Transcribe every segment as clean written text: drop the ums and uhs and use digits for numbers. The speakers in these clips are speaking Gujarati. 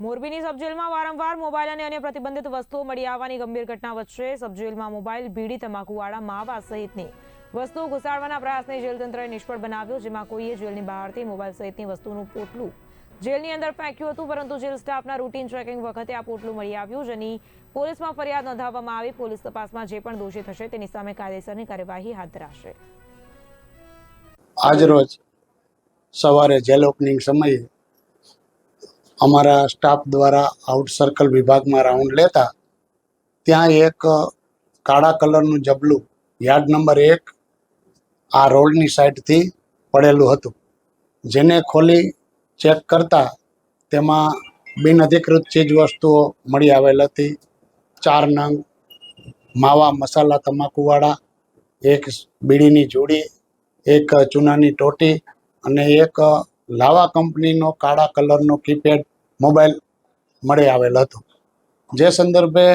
મોરબીની સબજેલમાં વારંવાર મોબાઈલ અને અન્ય પ્રતિબંધિત વસ્તુઓ મળી આવવાની ગંભીર ઘટના વચ્ચે સબજેલમાં મોબાઈલ, બીડી, તમાકુવાળા માવા સહિતની વસ્તુઓ ઘુસાડવાના પ્રયાસને જેલ તંત્રએ નિષ્ફળ બનાવ્યો, જેમાં કોઈએ જેલની બહારથી મોબાઈલ સહિતની વસ્તુનું પોટલું જેલની અંદર ફેંક્યું હતું, પરંતુ જેલ સ્ટાફના રૂટીન ચેકિંગ વખતે આ પોટલું મળી આવ્યું, જેની પોલીસમાં ફરિયાદ નોંધાવવામાં આવી। પોલીસ તપાસમાં જે પણ દોષિત હશે તેની સામે કાયદેસરની કાર્યવાહી હાથ ધરાશે। આજરોજ સવારે જેલ ઓપનિંગ સમયે અમારા સ્ટાફ દ્વારા આઉટ સર્કલ વિભાગમાં રાઉન્ડ લેતા ત્યાં એક કાળા કલરનું જબલું યાર્ડ નંબર 1 આ રોડની સાઈડથી પડેલું હતું, જેને ખોલી ચેક કરતા તેમાં બિનઅધિકૃત ચીજ વસ્તુઓ મળી આવેલ હતી। 4 નંગ માવા મસાલા તમાકુવાળા, એક બીડીની જોડી, એક ચૂનાની ટોટી અને એક લાવા કંપનીનો કાળા કલરનો કીપેડ મોબાઈલ મળી આવેલ હતો। જે સંદર્ભે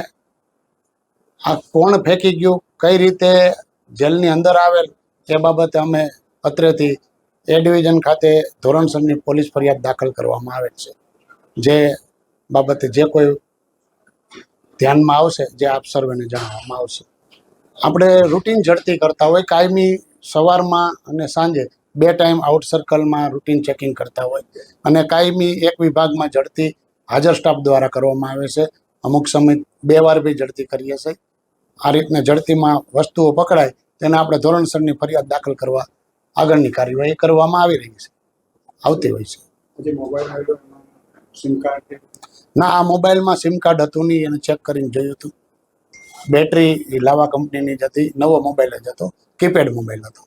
આ કોણ ફેંકી ગયું, કઈ રીતે જેલની અંદર આવેલ તે બાબતે અમે અત્રેથી એ ડિવિઝન ખાતે ધોરણસરની પોલીસ ફરિયાદ દાખલ કરવામાં આવેલ છે। જે બાબતે જે કોઈ ધ્યાનમાં આવશે જે આપ સર્વેને જણાવવામાં આવશે। આપણે રૂટીન ઝડપી કરતા હોય, કાયમી સવારમાં અને સાંજે 2 ટાઈમ આઉટ સર્કલમાં રૂટીન ચેકિંગ કરતા હોય અને કાયમી એક વિભાગમાં ઝડપી હાજર સ્ટાફ દ્વારા કરવામાં આવે છે। અમુક સમય 2 વાર બી ઝડપી કરીએ છીએ। આ રીતના ઝડપીમાં વસ્તુઓ પકડાય તેને આપણે ધોરણસરની ફરિયાદ દાખલ કરવા આગળની કાર્યવાહી કરવામાં આવી રહી છે, આવતી હોય છે। ના, આ મોબાઈલમાં સિમ કાર્ડ હતું નહીં, એને ચેક કરીને જોયું હતું। બેટરી લાવા કંપનીની જ હતી, નવો મોબાઈલ જ હતો, કીપેડ મોબાઈલ હતો।